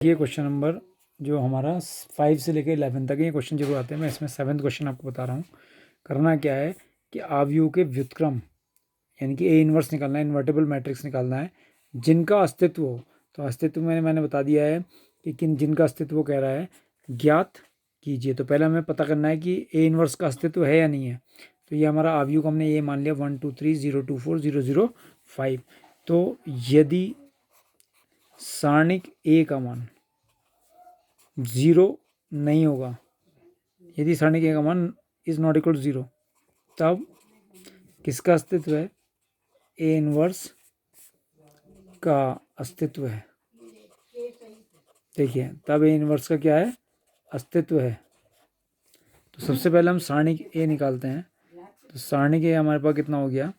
ये question number जो हमारा 5 से लेकर 11 तक ये क्वेश्चन जरूर आते हैं। मैं इसमें 7th क्वेश्चन आपको बता रहा हूँ। करना क्या है कि अवयव के व्युत्क्रम यानी कि ए इनवर्स निकालना है, इन्वर्टेबल मैट्रिक्स निकालना है जिनका अस्तित्व हो। तो अस्तित्व मैंने बता दिया है कि जिनका अस्तित्व कह रहा है ज्ञात कीजिए। तो पहले हमें पता करना है कि ए इनवर्स का अस्तित्व है या नहीं है। तो ये हमारा अवयव को हमने ये मान लिया 1 2 3 0 2 4 0 0 5। तो यदि सारणिक ए का मान 0 नहीं होगा, यदि सारणिक ए का मान इज नॉट इक्वल टू 0, तब किसका अस्तित्व है? ए इनवर्स का अस्तित्व है। देखिए तब ए इनवर्स का क्या है? अस्तित्व है। तो सबसे पहले हम सारणिक ए निकालते हैं। तो सारणिक ए हमारे पास कितना हो गया?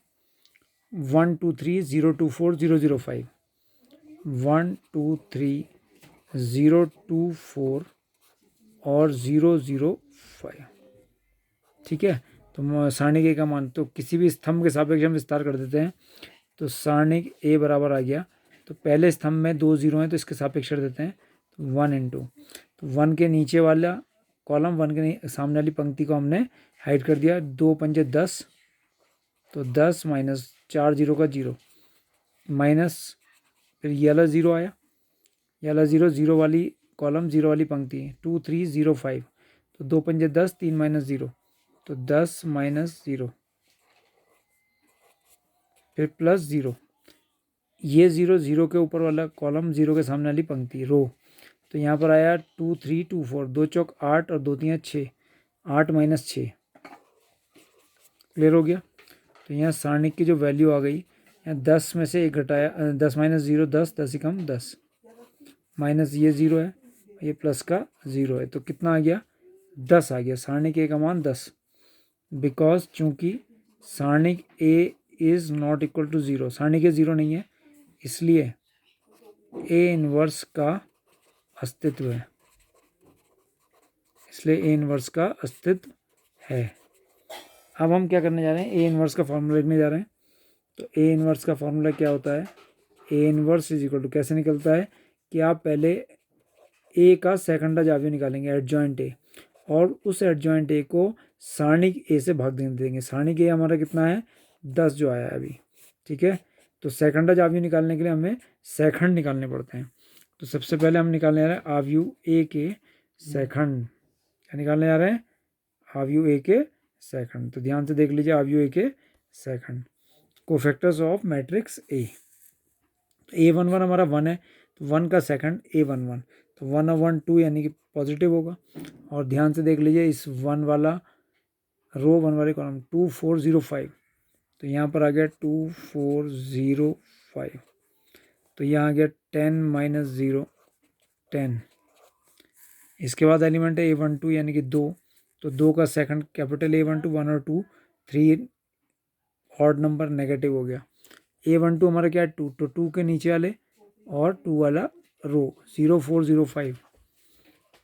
1 2 3 0 2 4 0 0 5, 1 2 3 0 2 4 और 0 0 5। ठीक है। तो सारणिक ए का मान तो किसी भी स्तंभ के सापेक्ष हम विस्तार कर देते हैं। तो सारणिक ए बराबर आ गया। तो पहले स्तंभ में 2 0 हैं तो इसके सापेक्ष कर देते हैं। तो 1 इंटू तो 1 के नीचे वाला कॉलम 1 के सामने वाली पंक्ति को हमने हाइड कर दिया। 2 पंजे 10, तो 10 माइनस 4 0 का 0 माइनस फिर ये वाला 0 आया, ये वाला 0 0 वाली कॉलम 0 वाली पंक्ति 2 3 0 5। तो 2 पंजे 10, 3 माइनस 0 तो 10 माइनस 0 फिर प्लस 0। ये 0 0 के ऊपर वाला कॉलम 0 के सामने वाली पंक्ति रो। तो यहाँ पर आया 2 3 2 4, 2 चौक 8 और 2 3 6, 8 माइनस 6। क्लियर हो गया। तो यहाँ सारणिक की जो वैल्यू आ गई, यहाँ 10 में से 1 घटाया, 10 माइनस 0 10, 10 ही कम 10, माइनस ये 0 है, ये प्लस का 0 है। तो कितना आ गया? 10 आ गया। सारणिक ए का मान 10। बिकॉज चूंकि सारणिक ए इज नॉट इक्वल टू 0, सारणिक ए 0 नहीं है, इसलिए ए इनवर्स का अस्तित्व है। इसलिए ए इनवर्स का अस्तित्व है। अब हम क्या करने जा रहे हैं? ए इनवर्स का फॉर्मूला लिखने जा रहे हैं। तो ए इनवर्स का फॉर्मूला क्या होता है? A inverse is equal to कैसे निकलता है कि आप पहले ए का सेकंडा अवयव निकालेंगे, एडजॉइंट ए, और उस एडजॉइंट ए को सारणिक ए से भाग देंगे। सारणिक ए हमारा कितना है? 10 जो आया है अभी। ठीक है। तो सेकंडा अवयव निकालने के लिए हमें सेकंड निकालने पड़ते हैं। तो सबसे पहले हम निकालने जा रहे हैं अवयव ए के सेकंड। क्या निकालने जा रहे हैं? अवयव ए के सेकंड। तो ध्यान से देख लीजिए, अवयव ए के second, cofactors of matrix A. तो A11 हमारा 1 है, तो 1 का सेकंड A11, तो 1 और 1 2 यानी कि पॉजिटिव होगा। और ध्यान से देख लीजिए इस 1 वाला रो 1 वाले कॉलम 2 4 0 5, तो यहाँ पर आ गया 2 4 0 5। तो यहाँ आ गया 10 माइनस 0 10। इसके बाद एलिमेंट है A12 यानी कि 2, तो 2 का सेकंड कैपिटल A12 1 और 2 3 ऑड नंबर नेगेटिव हो गया। A12 हमारा क्या है? 2, तो 2 के नीचे वाले और 2 वाला रो 0 4 0 5,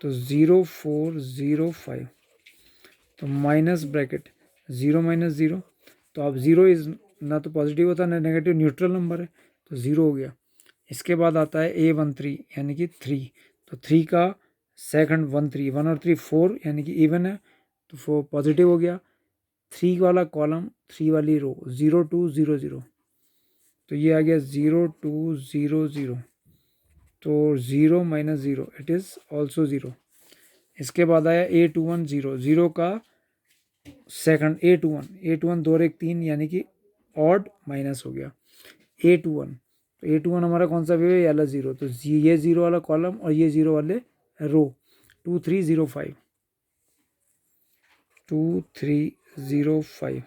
तो 0 4 0 5, तो माइनस ब्रैकेट 0 माइनस 0। तो अब 0 इज ना तो पॉजिटिव होता ना नेगेटिव, न्यूट्रल नंबर है, तो 0 हो गया। इसके बाद आता है A13 यानी कि 3, तो 3 का सेकंड 1 3, 1 और 3 4 यानी कि इवन है, तो 4 पॉजिटिव हो गया। 3 वाला कॉलम 3 वाली रो 0 2 0 0, तो ये आ गया 0 2 0 0, तो 0 माइनस 0 इट इज़ ऑल्सो 0। इसके बाद आया A21 0, 0 का सेकंड A21 2 और 1 3 यानी कि ऑड माइनस हो गया A21। तो A21 हमारा कौन सा वेव है? वाला 0, तो ये 0 वाला कॉलम और ये 0 वाले रो 2 3 0 5, 2 3 0 5,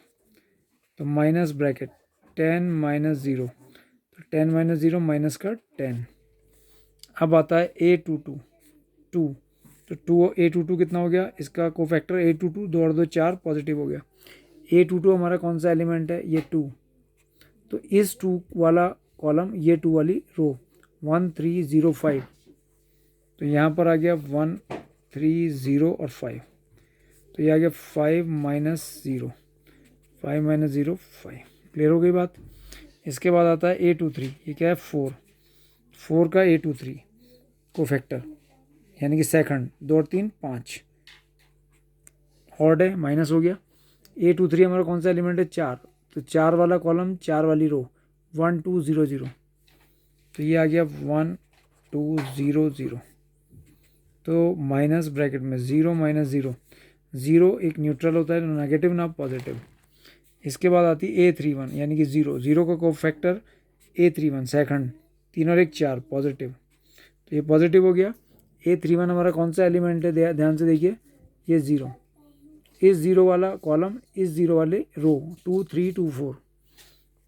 तो माइनस ब्रैकेट 10 माइनस 0, तो 10 माइनस 0 माइनस का 10। अब आता है A22 2, तो A22 कितना हो गया? इसका कोफैक्टर A22 2 और 2 4 पॉजिटिव हो गया। A22 हमारा कौन सा एलिमेंट है? ये 2, तो इस 2 वाला कॉलम ये 2 वाली रो 1 3 0 5, तो यहाँ पर आ गया 1 3 0 और 5, तो ये आ गया 5 माइनस 0, 5 माइनस 0 5। क्लियर हो गई बात। इसके बाद आता है A23, ये क्या है? 4 का A23 कोफैक्टर यानी कि सेकंड, 2 और 3 5 ऑड है, माइनस हो गया। A23 हमारा कौन सा एलिमेंट है? 4, तो 4 वाला कॉलम 4 वाली रो 1 2 0 0, तो ये आ गया 1 2 0 0। तो माइनस ब्रैकेट में 0 माइनस 0, 0 एक न्यूट्रल होता है, ना नेगेटिव ना पॉजिटिव। इसके बाद आती है A31 यानी कि 0, 0 का कोफैक्टर A31 सेकंड, 3 और 1 4 पॉजिटिव, तो ये पॉजिटिव हो गया। A31 हमारा कौन सा एलिमेंट है? ध्यान से देखिए, ये 0, इस 0 वाला कॉलम, इस 0 वाले रो 2 3 2 4,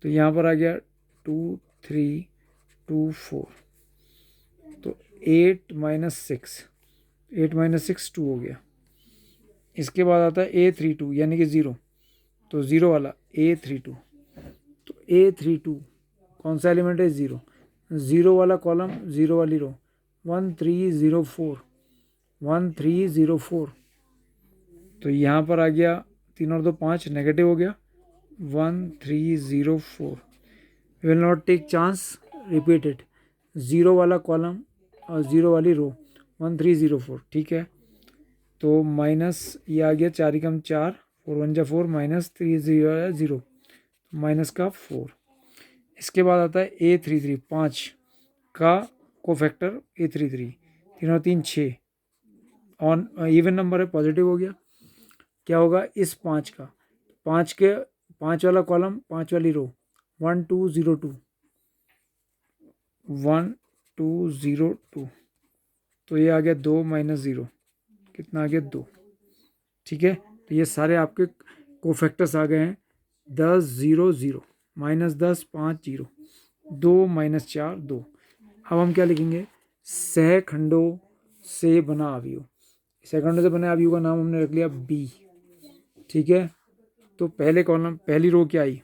तो यहाँ पर आ गया 2 3 2 4, तो 8 माइनस 6, 8 माइनस 6 2 हो गया। इसके बाद आता है A32 यानी कि 0, तो 0 वाला A32, तो A32 कौन सा एलिमेंट है? 0, 0 वाला कॉलम 0 वाली रो 1 3 0 4, 1 3 0 4, तो यहाँ पर आ गया 3 और 2 5 नेगेटिव हो गया 1 3 0 4। Will not take chance, repeat it, 0 वाला कॉलम और 0 वाली रो 1 3 0 4, ठीक है। तो माइनस ये आ गया 4 कम 4, 4 1 जा 4, माइनस 3 0 0, माइनस का 4। इसके बाद आता है A33 5 का कोफैक्टर A33, 3 और 3 6, ऑन इवन नंबर है, पॉजिटिव हो गया। क्या होगा इस 5 का? 5 के 5 वाला कॉलम 5 वाली रो 1 2 0 2, 1 2 0 2, तो ये आ गया 2 माइनस 0, कितना आ गया 2, ठीक है। तो ये सारे आपके कोफैक्टर्स आ गए हैं 10 0 0, माइनस 10 5 0, 2 माइनस 4 2। अब हम क्या लिखेंगे? सहखंडों से बना अवयव, सहखंडों से बने अवयव का नाम हमने रख लिया बी, ठीक है। तो पहले कॉलम, पहली रो क्या आई?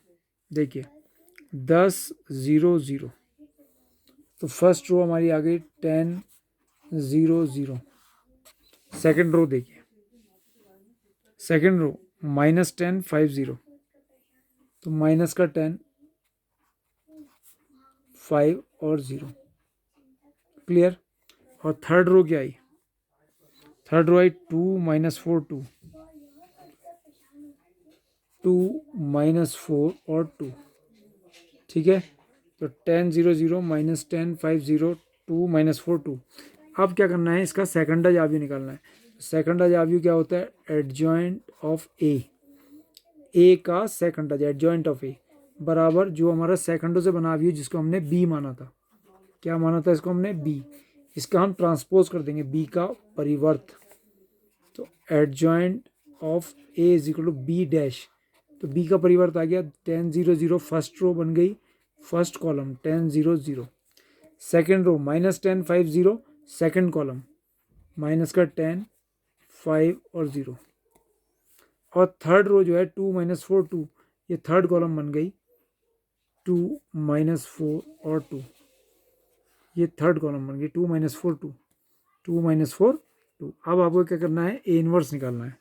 देखिए 10 0 0, तो फर्स्ट रो हमारी आ गई 10 0 0। सेकंड रो देखिए, सेकंड रो माइनस 10 5 0, तो माइनस का 10 5 और 0, क्लियर। और थर्ड रो क्या आई? थर्ड रो आई 2 माइनस 4 2, 2 माइनस 4 और 2, ठीक है। तो 10 0 0 माइनस 10 5 0, 2 माइनस 4 2। अब क्या करना है? इसका सेकंड अवयव निकालना है। सेकंड अवयव क्या होता है? एडजॉइंट ऑफ ए का सेकंड अवयव, एडजॉइंट ऑफ ए बराबर जो हमारा सेकंडों से बना अवयव जिसको हमने बी माना था। क्या माना था इसको हमने? बी। इसका हम ट्रांसपोज कर देंगे बी का परिवर्त, तो adjoint of A is equal to B dash, तो बी का परिवर्त आ गया 10 0 0, फर्स्ट रो बन गई, first column 10 0 0, second row minus 10 5 0, second column minus का 10 5 और 0, और थर्ड रो जो है 2 माइनस 4 2, ये थर्ड कॉलम बन गई 2 माइनस 4 और 2, ये थर्ड कॉलम बन गई 2 माइनस 4 2, 2 माइनस 4 2। अब आपको क्या करना है? ए इनवर्स निकालना है।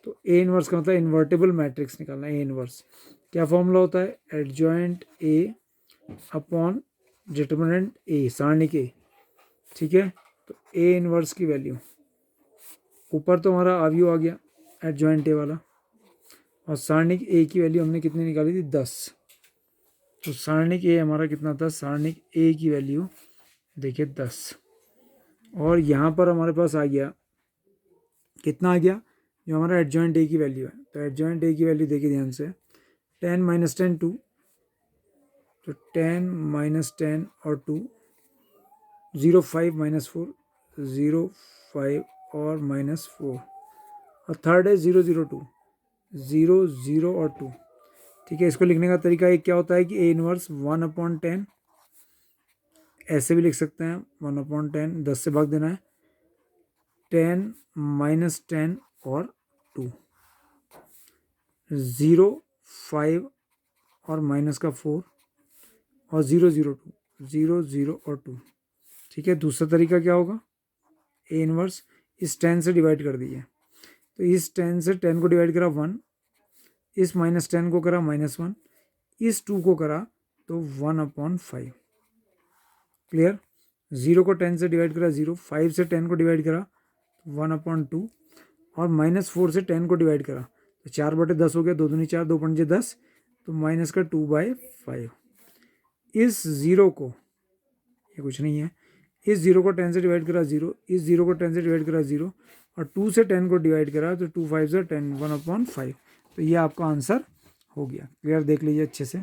तो ए इनवर्स का मतलब इन्वर्टेबल मैट्रिक्स निकालना है। ए इनवर्स क्या फॉर्मूला होता है? एडजॉइंट ए अपॉन डिटर्मिनेंट ए, सारणिक ए, ठीक है। तो ए इनवर्स की वैल्यू, ऊपर तो हमारा अवयव आ गया एडजॉइंट ए वाला, और सारणिक ए की वैल्यू हमने कितनी निकाली थी? 10। तो सारणिक ए हमारा कितना था? सारणिक ए की वैल्यू देखिए 10, और यहाँ पर हमारे पास आ गया कितना आ गया? जो हमारा एडजॉइंट ए की वैल्यू है, तो एडजॉइंट ए की वैल्यू देखिए ध्यान से, 10 माइनस 10 2, तो 10 माइनस 10 और 2, 0 5 माइनस 4, 0 5 और माइनस 4, और थर्ड है 0 0 2, 0 0 और 2, ठीक है। इसको लिखने का तरीका एक क्या होता है कि ए इनवर्स 1/10, ऐसे भी लिख सकते हैं 1/10, 10 से भाग देना है, 10 माइनस 10 और 2, 0 5 और माइनस का 4, और 0 0 2, 0 0 और 2, ठीक है। दूसरा तरीका क्या होगा? ए इनवर्स इस 10 से डिवाइड कर दिए, तो इस 10 से 10 को डिवाइड करा 1, इस माइनस 10 को करा -1, इस 2 को करा तो 1/5, क्लियर। 0 को 10 से डिवाइड करा 0, 5 से 10 को डिवाइड करा 1/2 और -4 से 10 को डिवाइड करा तो 4/10 हो गया, 2 दूनी 4, 2 पंजे 10, तो माइनस का 2/5। इस ज़ीरो को, ये कुछ नहीं है, इस ज़ीरो को 10 से डिवाइड करा 0, इस ज़ीरो को 10 से डिवाइड करा 0 और 2 से 10 को डिवाइड करा तो 2 5 से 10, 1/5। तो ये आपका आंसर हो गया। क्लियर, देख लीजिए अच्छे से।